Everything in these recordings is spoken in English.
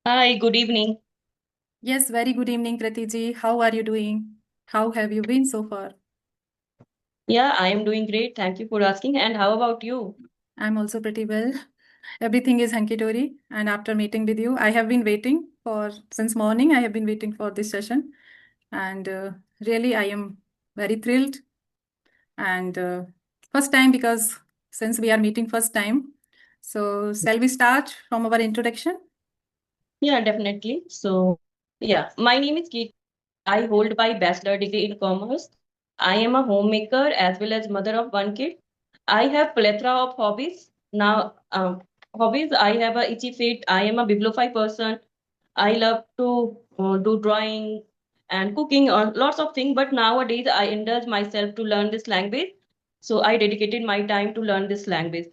Hi, good evening. Yes, very good evening, Kratiji. How are you doing? How have you been so far? Yeah, I am doing great. Thank you for asking. And how about you? I'm also pretty well. Everything is hunky-dory. And after meeting with you, I have been waiting for since morning. I have been waiting for this session. And really, I am very thrilled. And first time because since we are meeting first time. So shall we start from our introduction? Yeah, definitely. So, my name is Keet. I hold my bachelor degree in commerce. I am a homemaker as well as mother of one kid. I have plethora of hobbies. Hobbies, I have a itchy feet. I am a bibliophile person. I love to do drawing and cooking or lots of things. But nowadays, I indulge myself to learn this language. So I dedicated my time to learn this language.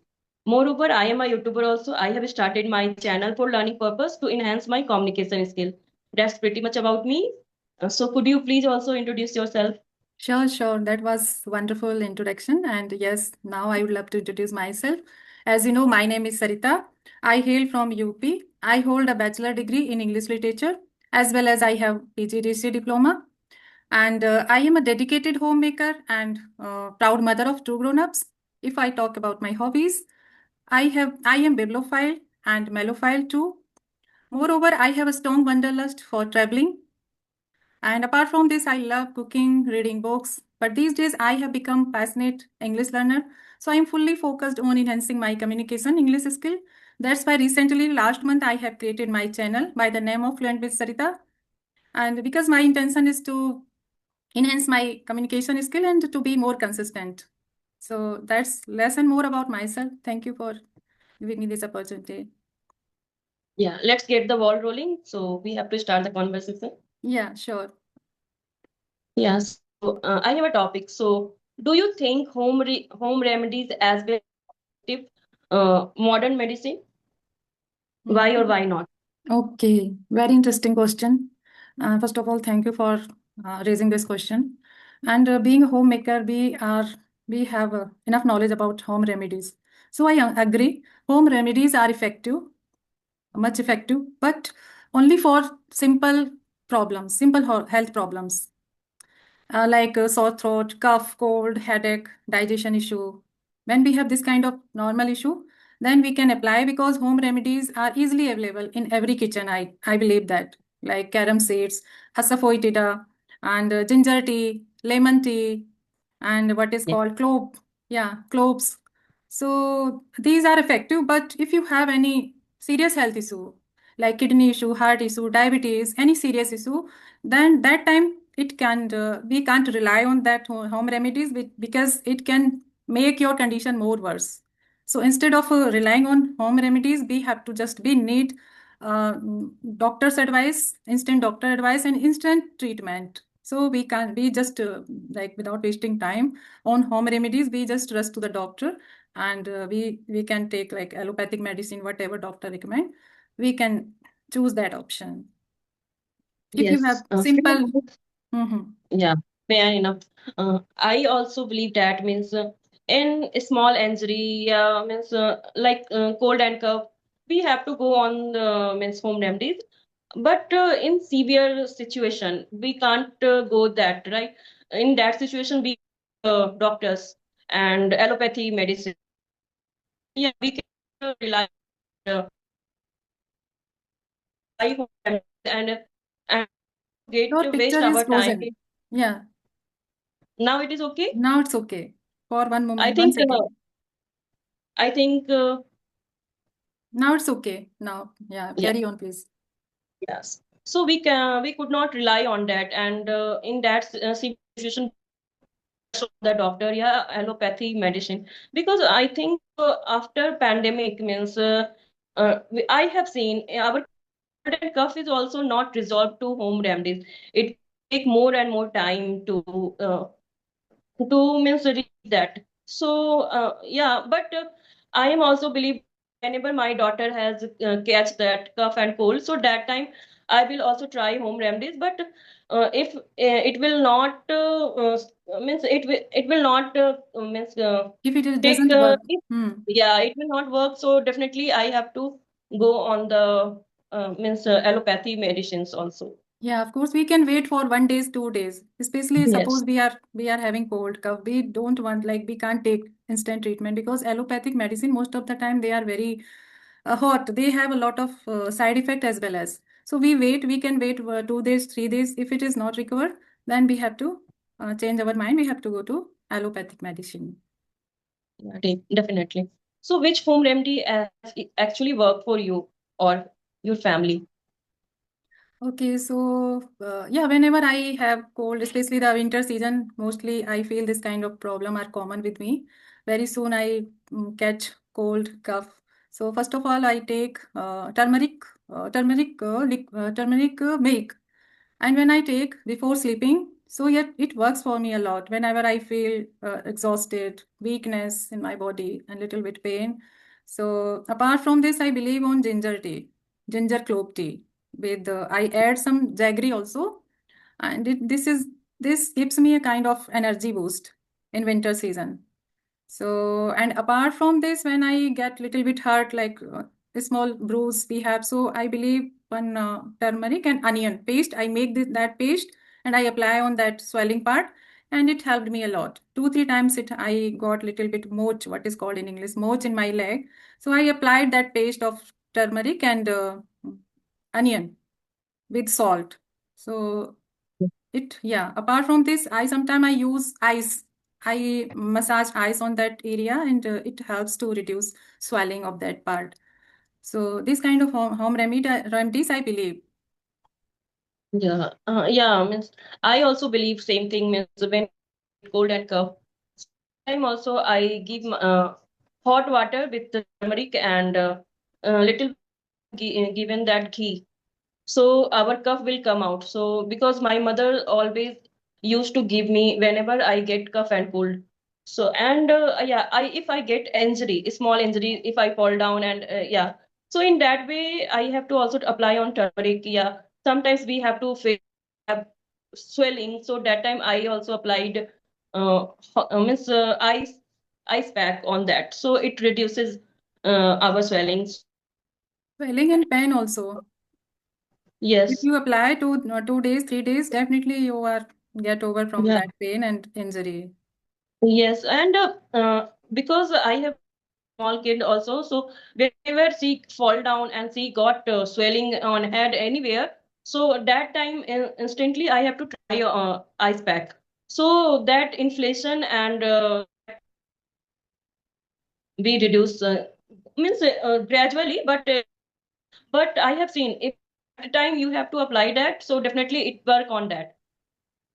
Moreover, I am a YouTuber also. I have started my channel for learning purpose to enhance my communication skill. That's pretty much about me. So could you please also introduce yourself? Sure, sure. That was wonderful introduction. And yes, now I would love to introduce myself. As you know, my name is Sarita. I hail from UP. I hold a bachelor degree in English literature as well as I have PGDC diploma. And I am a dedicated homemaker and proud mother of two grown-ups. If I talk about my hobbies, I am bibliophile and mellophile too. Moreover, I have a strong wanderlust for traveling, and apart from this, I love cooking, reading books. But these days, I have become passionate English learner. So I am fully focused on enhancing my communication English skill. That's why recently, last month, I have created my channel by the name of Fluent with Sarita. And because my intention is to enhance my communication skill and to be more consistent. So that's less and more about myself. Thank you for giving me this opportunity. Yeah, let's get the ball rolling. So we have to start the conversation. Yeah, sure. Yeah, I have a topic. So do you think home remedies as well effective modern medicine? Why or Mhm. why not? Okay, very interesting question. First of all, thank you for raising this question. And being a homemaker, we have enough knowledge about home remedies. So I agree, home remedies are effective, much effective, but only for simple problems, simple health problems like sore throat, cough, cold, headache, digestion issue. When we have this kind of normal issue, then we can apply because home remedies are easily available in every kitchen. I believe that, like carom seeds, asafoetida, and ginger tea, lemon tea, and what is Yeah. called cloves. So these are effective, but if you have any serious health issue like kidney issue, heart issue, diabetes, any serious issue, then that time it can we can't rely on that home remedies because it can make your condition more worse. So instead of relying on home remedies, we have to just be need uh, doctor's advice, instant doctor advice, and instant treatment. So we just like without wasting time on home remedies, we just rush to the doctor, and we can take like allopathic medicine, whatever doctor recommend. We can choose that option if you have Yes. Fair simple. enough. Mhm. Yeah, fair enough. I also believe that means in a small injury, means cold and cough, we have to go on the means home remedies. But in severe situation, we can't go that, right? In that situation, we doctors and allopathy medicine. Yeah, we can uh, rely home remedies and get Your to picture waste is our time. frozen. Yeah, Now it is okay. now it's okay. For one I moment, one think second. I think Now it's okay. Now, yeah, yeah. carry on, please. Yes. So we could not rely on that, and in that situation, so the doctor, yeah, allopathy medicine, because I think after pandemic means I have seen our cold and cough is also not resolved to home remedies. It take more and more time to means reach that. So yeah, but I am also believe whenever my daughter has catch that cough and cold, so that time I will also try home remedies. But if it will not means it will not means If it take doesn't work, if, hmm. yeah, it will not work. So definitely I have to go on the means allopathy medicines also. Yeah, of course, we can wait for 1 day, 2 days. Especially suppose Yes. we are having cold cough. We don't want like we can't take instant treatment because allopathic medicine most of the time they are very hot. They have a lot of side effect as well as. So we wait. We can wait 2 days, 3 days. If it is not recovered, then we have to change our mind. We have to go to allopathic medicine. Yeah, definitely. So, which home remedy actually work for you or your family? Okay, so yeah, whenever I have cold, especially the winter season, mostly I feel this kind of problem are common with me. Very soon I catch cold, cough. So first of all, I take turmeric milk, and when I take before sleeping, so yet it works for me a lot. Whenever I feel exhausted, weakness in my body, and little bit pain. So apart from this, I believe on ginger tea, ginger clove tea. With I add some jaggery also, and this gives me a kind of energy boost in winter season. So, and apart from this, when I get little bit hurt, like a small bruise we have, so I believe one turmeric and onion paste, I make that paste and I apply on that swelling part, and it helped me a lot. 2, 3 times I got little bit moch, what is called in English, moch in my leg. So I applied that paste of turmeric and onion with salt. So yeah, apart from this, I sometimes I use ice. I massage ice on that area and it helps to reduce swelling of that part. So this kind of home remedies, I believe. Yeah, yeah. Means I also believe same thing. Means when I get cold and cough, so that time also I give hot water with the turmeric and little given that ghee, so our cough will come out. So because my mother always used to give me whenever I get cough and cold. So and yeah, I if I get injury, a small injury, if I fall down and yeah, so in that way I have to also apply on turmeric. Yeah, sometimes we have to feel have swelling, so that time I also applied means ice pack on that, so it reduces our swellings. Swelling and pain also. If Yes. you apply 2 days, 3 days, definitely you are get over from Yeah. that pain and injury. Yes, and because I have small kid also, so whenever she fall down and she got swelling on head anywhere, so that time instantly I have to try ice pack. So that inflation and be reduced means gradually, but I have seen if at the time you have to apply that, so definitely it work on that.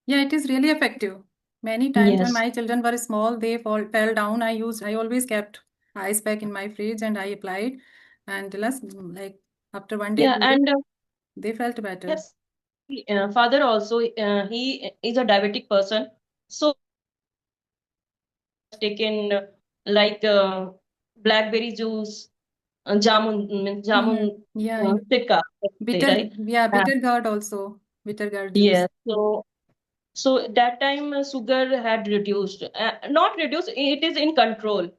Yeah, it is really effective. Many times when Yes. my children were small, they fell down. I always kept ice pack in my fridge and I applied. And last, like after 1 day, Yeah, 2 days, and they felt I have better. father also, he is a diabetic person, so has taken like blackberry juice, jamun, means Mm-hmm. jamun Yeah, you sikka, say, bitter, right? yeah, Uh, bitter gourd also, bitter gourd juice. yes. So that time sugar had reduced, not reduced, it is in control.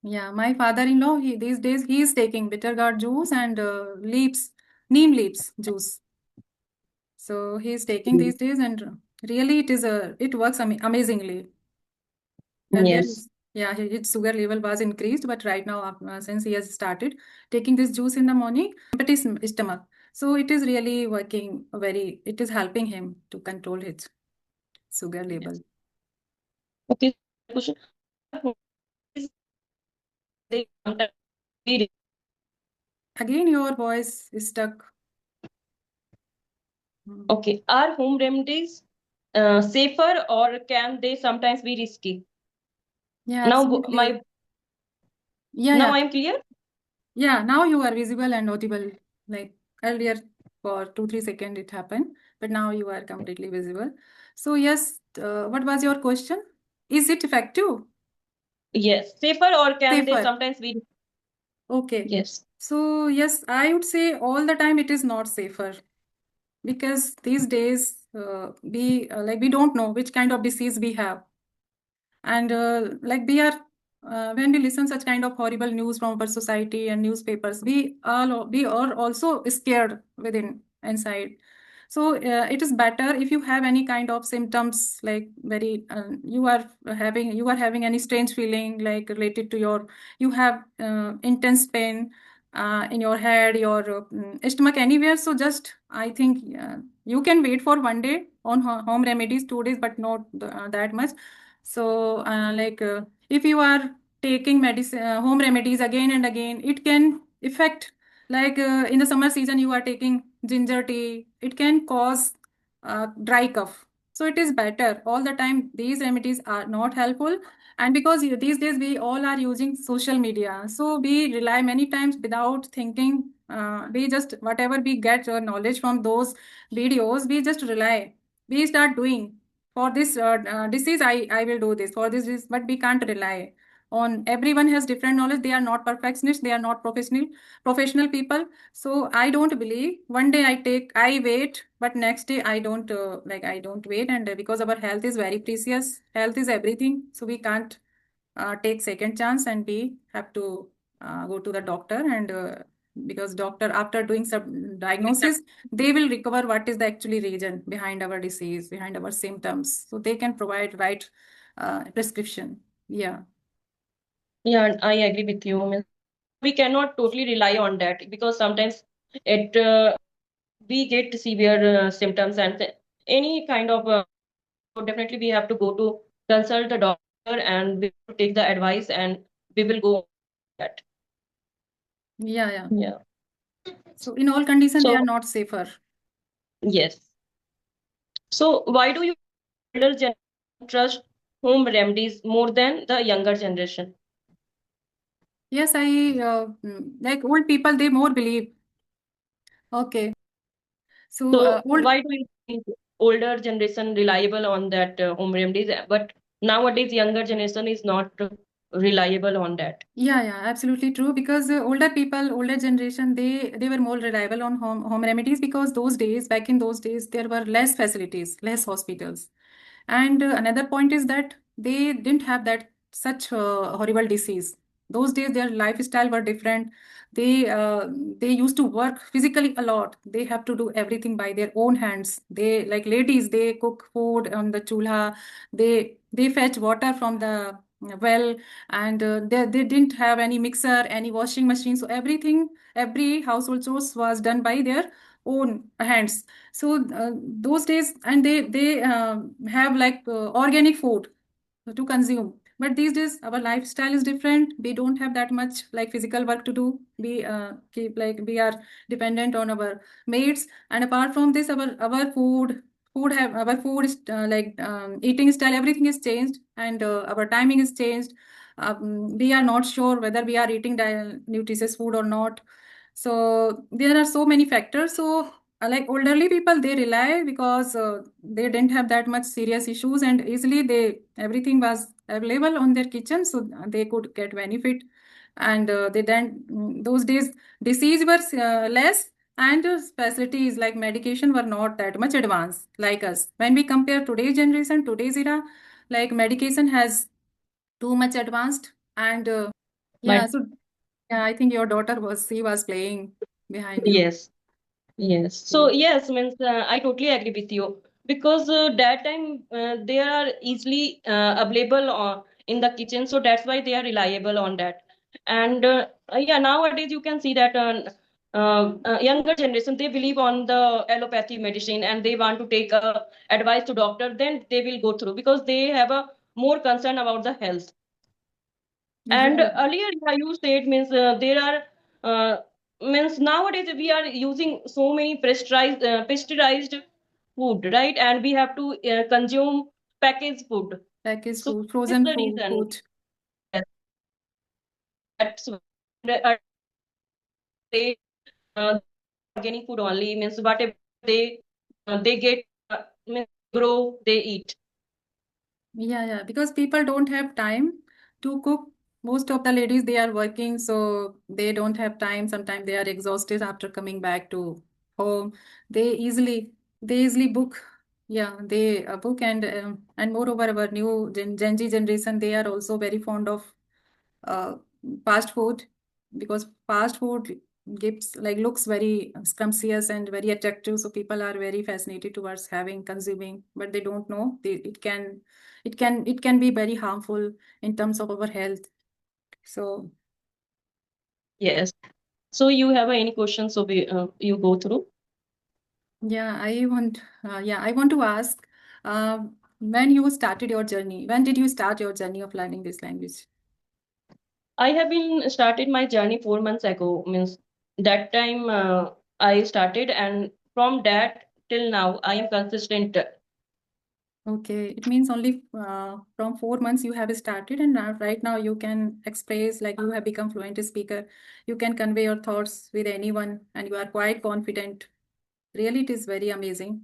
Yeah, my father-in-law, he these days he is taking bitter gourd juice and neem leaves juice. So he is taking Mm. these days, and really it works amazingly. Earlier, Yes. yeah, his sugar level was increased, but right now, since he has started taking this juice in the morning, empty stomach. So it is really working it is helping him to control his sugar level. Yes. Okay. Question. Is they sometimes be- Again, your voice is stuck. Hmm. Okay. Are home remedies safer or can they sometimes be risky? Yeah, Now, absolutely. my Yeah, now yeah. I am clear. Yeah, now you are visible and audible. Like earlier, for 2, 3 seconds it happened, but now you are completely visible. So, yes, what was your question? Is it effective? Yes, safer or can they Safer. sometimes be? Okay. Yes. So, yes, I would say all the time it is not safer because these days we like we don't know which kind of disease we have, and like we are when we listen such kind of horrible news from our society and newspapers, we are also scared within inside. So it is better if you have any kind of symptoms, like very you are having any strange feeling like related to your, you have intense pain in your head, your stomach, anywhere. So just I think you can wait for 1 day on home remedies, 2 days, but not that much. So if you are taking medicine, home remedies again and again, it can affect, like in the summer season you are taking ginger tea, it can cause dry cough. So it is better all the time. These remedies are not helpful. And because these days we all are using social media, so we rely many times without thinking. We just whatever we get knowledge from those videos, we just rely. We start doing for this disease. I will do this for this disease, but we can't rely on. Everyone has different knowledge. They are not perfectionists. They are not professional people. So I don't believe 1 day I wait, but next day I don't I don't wait. And because our health is very precious, health is everything. So we can't take second chance, and we have to go to the doctor. And because doctor, after doing some diagnosis, they will recover what is the actually reason behind our disease, behind our symptoms, so they can provide right prescription. Yeah. Yeah, I agree with you. Means we cannot totally rely on that because sometimes it we get severe symptoms and any kind of so definitely we have to go to consult the doctor and we have to take the advice and we will go on that. Yeah, yeah. Yeah. So in all conditions, they So are not safer. yes. So why do you older generation trust home remedies more than the younger generation? Yes, like old people, they more believe. Okay. So So old, why do you think older generation reliable on that home remedies, but nowadays younger generation is not reliable on that? yeah, yeah, absolutely true. Because older people, older generation, they were more reliable on home remedies, because those days, back in those days, there were less facilities, less hospitals. And another point is that they didn't have that such horrible disease. Those days, their lifestyle were different. They uh, they used to work physically a lot. They have to do everything by their own hands. They, like ladies, they cook food on the chulha. They fetch water from the well. And they didn't have any mixer, any washing machine. So everything, every household chores was done by their own hands. So those days, and they have like organic food to consume. But these days our lifestyle is different. We don't have that much like physical work to do. We keep like we are dependent on our maids. And apart from this, our food is eating style, everything is changed. And our timing is changed. We are not sure whether we are eating nutritious food or not. So there are so many factors. So like elderly people, they rely because they didn't have that much serious issues, and easily they everything was available on their kitchen, so they could get benefit. And they then those days disease were less. And facilities like medication were not that much advanced like us. When we compare today's generation, today's era, like medication has too much advanced. And yeah. But So yeah, I think your daughter was, she was playing behind you. yes. Yes. So Okay. yes, means I totally agree with you because that time they are easily available in the kitchen, so that's why they are reliable on that. And yeah, nowadays you can see that younger generation they believe on the allopathy medicine and they want to take advice to doctor, then they will go through because they have a more concern about the health. Yeah, And yeah. earlier, yeah, you said means there are means nowadays we are using so many pasteurized food, right? And we have to consume packaged food. Packaged So food, what is frozen the food, reason? food. Yes, that's why they organic food only means whatever they get means grow they eat. Yeah, yeah. Because people don't have time to cook. Most of the ladies, they are working, so they don't have time. Sometimes they are exhausted after coming back to home. They easily, they easily book. Yeah, they book. And moreover, our new Gen Z generation, they are also very fond of uh, fast food, because fast food gives like looks very scrumptious and very attractive, so people are very fascinated towards having consuming, but they don't know it can be very harmful in terms of our health. So Yes. So you have any questions? So you go through. I want to ask, uh, when did you start your journey of learning this language? I have been started my journey 4 months ago. Means that time I started, and from that till now I am consistent. Okay, it means only from 4 months you have started, and now, right now you can express, like you have become fluent speaker. You can convey your thoughts with anyone, and you are quite confident. Really, it is very amazing.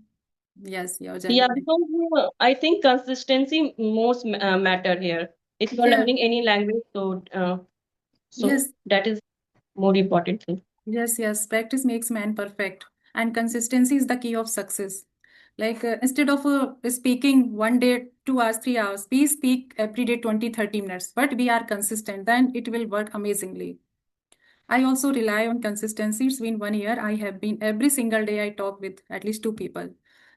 Yes, your Yeah, journey. because I think consistency most matter here. If you are Yeah. learning any language, so Yes. that is more important thing. Yes, yes. Practice makes man perfect, and consistency is the key of success. Like instead of speaking one day, 2 hours, 3 hours, we speak every day 20, 30 minutes, but we are consistent, then it will work amazingly. I also rely on consistency. It's been 1 year. I have been every single day I talk with at least 2 people.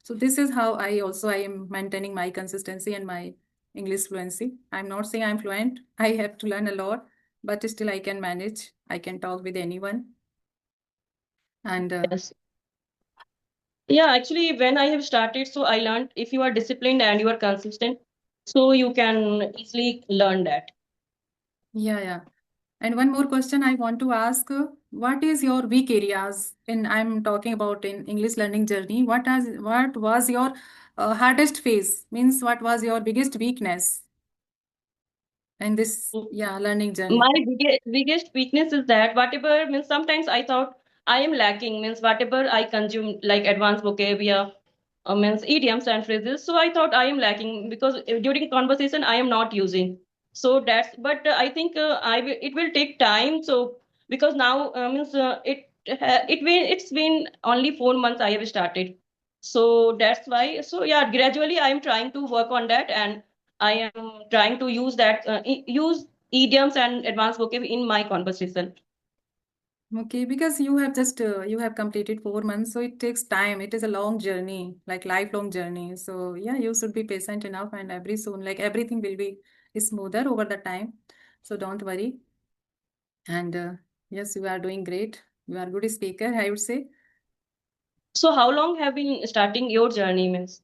So this is how I am maintaining my consistency and my English fluency. I'm not saying I'm fluent. I have to learn a lot, but still I can manage. I can talk with anyone. And Yes. Yeah, actually, when I have started, so I learned if you are disciplined and you are consistent, so you can easily learn that. yeah, yeah. And one more question I want to ask, what is your weak areas in, I'm talking about in English learning journey. What was your hardest phase? Means what was your biggest weakness in this, yeah, learning journey? My biggest weakness is that whatever means sometimes I thought I am lacking means whatever I consume like advanced vocabulary means idioms and phrases. So I thought I am lacking because during conversation I am not using. So that's but I think it will take time. So because now means it's been only 4 months I have started. So that's why. So yeah, gradually I am trying to work on that, and I am trying to use that use idioms and advanced vocab in my conversation. Okay, because you have completed 4 months, so it takes time. It is a long journey, like lifelong journey. So yeah, you should be patient enough, and every soon, like everything will be smoother over the time. So don't worry. And yes, you are doing great. You are a good speaker, I would say. So how long have been starting your journey means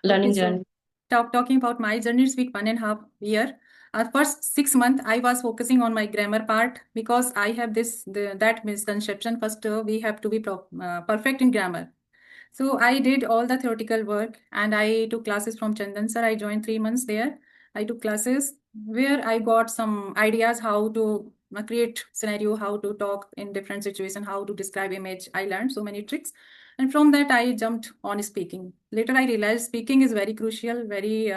Okay, learning so journey? talking about my journey, it's been 1.5 year. First 6 months, I was focusing on my grammar part because I have that misconception. First, we have to be perfect in grammar. So I did all the theoretical work and I took classes from Chandan sir. I joined 3 months there. I took classes where I got some ideas how to create scenario, how to talk in different situations, how to describe image. I learned so many tricks. And from that, I jumped on speaking. Later, I realized speaking is very crucial, very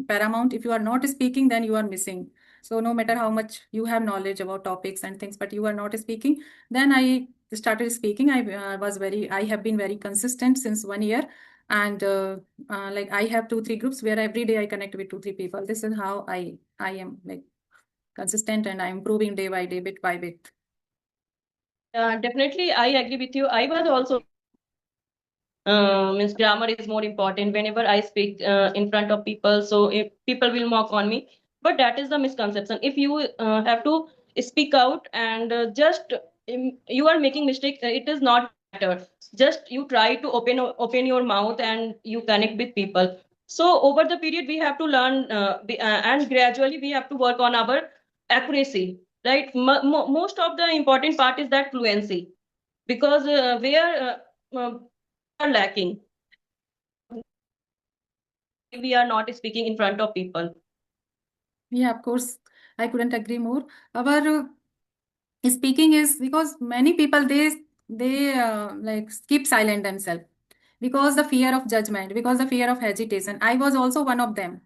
paramount. If you are not speaking, then you are missing. So no matter how much you have knowledge about topics and things, but you are not speaking, then I started speaking. I have been very consistent since 1 year. And like I have 2, 3 groups where every day I connect with 2, 3 people. This is how I am like consistent and I'm improving day by day, bit by bit. Definitely, I agree with you. I was also means grammar is more important whenever I speak in front of people. So if people will mock on me, but that is the misconception. If you have to speak out and just you are making mistake, it is not matter. Just you try to open your mouth and you connect with people. So over the period we have to learn and gradually we have to work on our accuracy. Right, most of the important part is that fluency because where we are lacking we are not speaking in front of people. Yeah, of course, I couldn't agree more. Our speaking is because many people they like keep silent themselves because the fear of judgment, because the fear of hesitation. I was also one of them.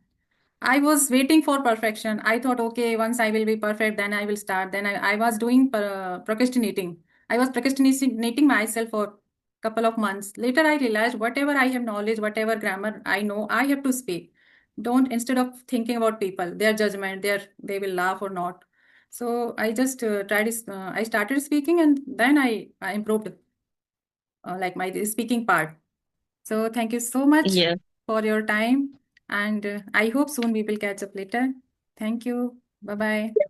I was waiting for perfection. I thought, okay, once I will be perfect, then I will start. Then I was doing procrastinating. I was procrastinating myself for couple of months. Later, I realized whatever I have knowledge, whatever grammar I know, I have to speak. don't, instead of thinking about people, their judgment, they will laugh or not. So I just I started speaking, and then I improved like my speaking part. So thank you so much Yes. for your time, and I hope soon we will catch up later. Thank you. Bye bye.